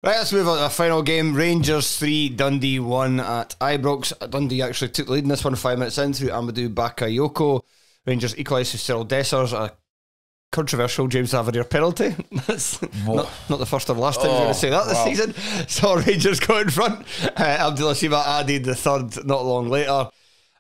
Right, let's move on to the final game. Rangers 3, Dundee 1 at Ibrox. Dundee actually took the lead in this one 5 minutes in through Amadou Bakayoko. Rangers equalised with Cyril Dessers. A controversial James Tavernier penalty. That's not the first or last time we're going to say that this season. So Rangers got in front. Abdullah Siva added the third not long later.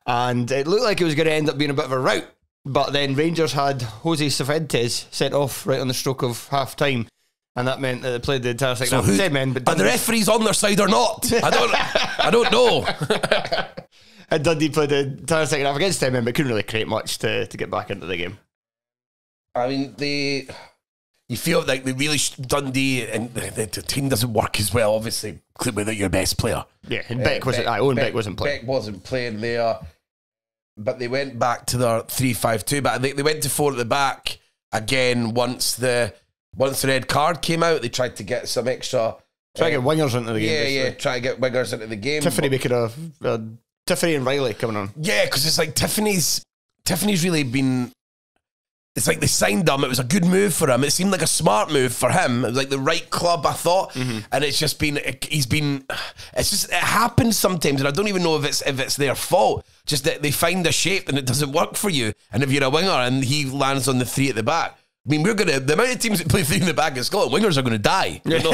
And it looked like it was going to end up being a bit of a rout. But then Rangers had Jose Cervantes sent off right on the stroke of half time. And that meant that they played the entire second half. 10 men, but are the referees on their side or not? I don't know. And Dundee played the entire second half against 10 men, but couldn't really create much to get back into the game. I mean, you feel like they really Dundee and the team doesn't work as well. Obviously, without your best player. Yeah, and Beck wasn't. Owen Beck wasn't playing. Beck wasn't playing there, but they went back to their 3-5-2. But they went to 4 at the back again once the red card came out. They tried to get some extra. Try to get wingers into the game. Yeah, try to get wingers into the game. Tiffany making Tiffany and Riley coming on. Yeah, because it's like Tiffany's really been. It's like they signed him. It was a good move for him. It seemed like a smart move for him. It was like the right club, I thought. And it's just been. It happens sometimes, and I don't even know if it's their fault. Just that they find a shape and it doesn't work for you. And if you're a winger and he lands on the 3 at the back. I mean, the amount of teams that play 3 in the back in Scotland, wingers are going to die. There's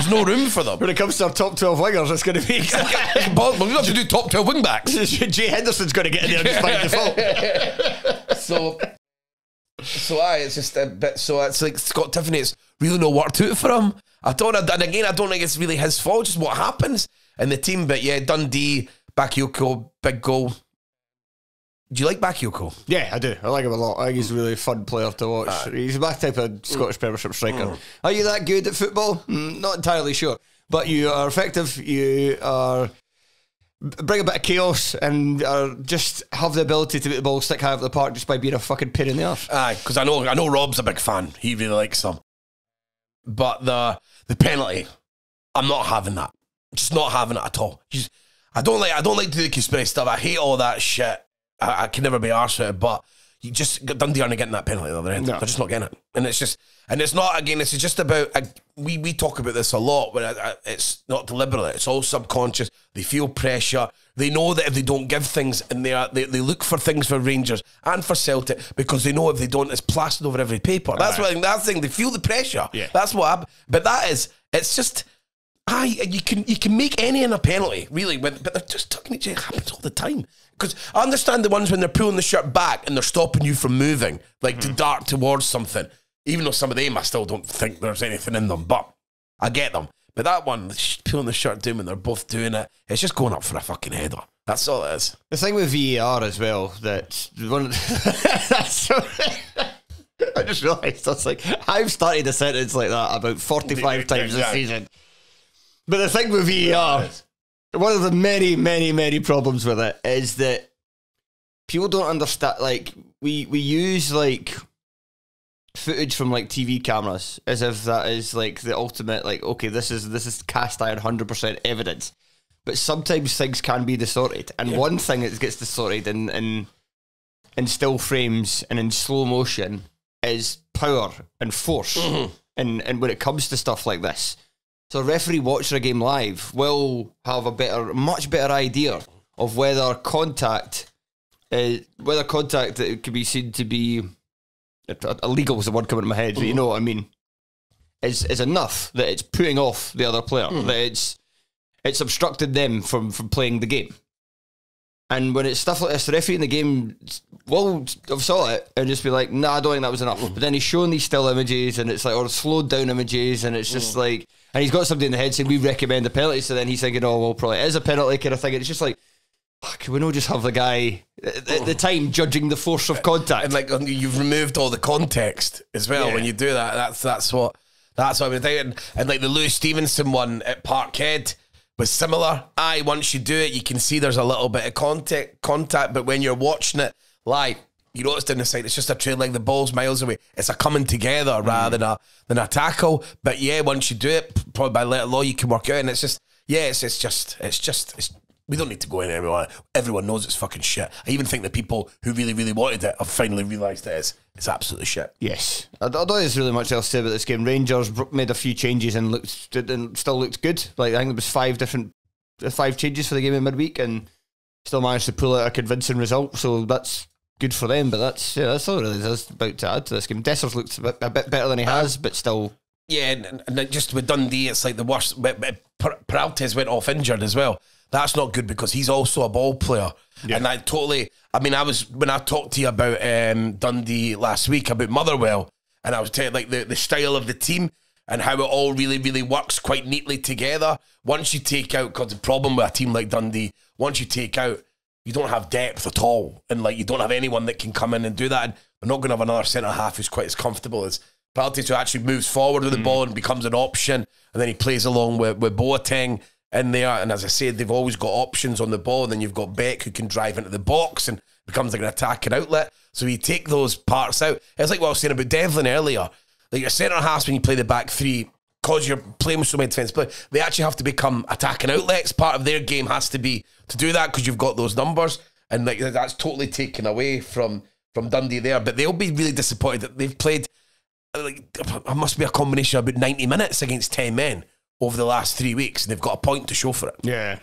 no room for them. When it comes to our top 12 wingers, it's going to be impossible. We have to do top 12 wing backs. Jay Henderson's going to get in there just by default. It's just a bit. So it's like Scott Tiffany. It's really no work to it for him. I don't think it's really his fault. Just what happens in the team. But yeah, Dundee, Bakayoko, big goal. Do you like Bakayoko? Yeah, I do. I like him a lot. I think he's a really fun player to watch. He's my type of Scottish Premiership striker. Are you that good at football? Not entirely sure. But you are effective. You are bring a bit of chaos and just have the ability to make the ball stick high up the park just by being a fucking pain in the arse. Aye, because I know Rob's a big fan. He really likes him. But the penalty, I'm not having that. Just not having it at all. I don't like to do the conspiracy stuff. I hate all that shit. I can never be arsed with it, but Dundee aren't getting that penalty at the other end. No. They're just not getting it. And it's not, again, it's just about, we talk about this a lot, but it's not deliberate. It's all subconscious. They feel pressure. They know that if they don't give things, and they look for things for Rangers and for Celtic, because they know if they don't, it's plastered over every paper. That's what I think. That's the thing. They feel the pressure. Yeah. That's what happened. But it's just, you can make any in a penalty, really, but they're just tucking each other. It happens all the time. Because I understand the ones when they're pulling the shirt back and they're stopping you from moving, like to dart towards something. Even though some of them, I still don't think there's anything in them, but I get them. But that one, pulling the shirt down when they're both doing it, it's just going up for a fucking header. That's all it is. The thing with VAR as well, that I just realised, that's like, I've started a sentence like that about 45 times this season. But the thing with VAR, one of the many, many, many problems with it is that people don't understand, like, we use, like, footage from, like, TV cameras as if that is, like, the ultimate, like, okay, this is cast iron 100% evidence. But sometimes things can be distorted. And one thing that gets distorted in still frames and in slow motion is power and force. And when it comes to stuff like this. So a referee watching a game live will have a much better idea of whether contact that could be seen to be illegal was the word coming to my head, but you know what I mean, is enough that it's putting off the other player, that it's obstructed them from playing the game. And when it's stuff like this, the referee in the game will have saw it and just be like, nah, I don't think that was enough. But then he's showing these still images and it's like, or slowed down images, and it's just like, and he's got somebody in the head saying, we recommend the penalty, so then he's thinking, oh, well, probably it is a penalty kind of thing. And it's just like, can we not just have the guy at the time judging the force of contact? And like, you've removed all the context as well when you do that. That's what I was thinking. And like the Lewis Stevenson one at Parkhead was similar. Once you do it, you can see there's a little bit of contact, but when you're watching it live, you notice down the side, it's just a trail, like the ball's miles away. It's a coming together rather than a tackle. But yeah, once you do it, probably by letter law, you can work out, and it's just, it's We don't need to go in everyone. Everyone knows it's fucking shit. I even think the people who really, really wanted it have finally realised it's absolutely shit. Yes. I don't think there's really much else to say about this game. Rangers made a few changes and still looked good. Like, I think there was 5 changes for the game in midweek and still managed to pull out a convincing result. So that's good for them. But that's all really there's about to add to this game. Dessers looked a bit better than he has, but still. Yeah, and just with Dundee, it's like the worst. Peraltes went off injured as well. That's not good because he's also a ball player. Yeah. And when I talked to you about Dundee last week about Motherwell, and I was telling like the style of the team and how it all really, really works quite neatly together. Once you take out, because the problem with a team like Dundee, once you take out, you don't have depth at all. And like you don't have anyone that can come in and do that. And we're not going to have another centre-half who's quite as comfortable as Peraltes, who actually moves forward with the ball and becomes an option. And then he plays along with Boateng in there, and as I said, they've always got options on the ball. And then you've got Beck who can drive into the box and becomes like an attacking outlet. So you take those parts out. It's like what I was saying about Devlin earlier. Like your centre halves when you play the back three, because you're playing with so many defensive players, they actually have to become attacking outlets. Part of their game has to be to do that because you've got those numbers, and like that's totally taken away from Dundee there. But they'll be really disappointed that they've played. Like, it must be a combination of about 90 minutes against 10 men over the last 3 weeks, and they've got a point to show for it. Yeah.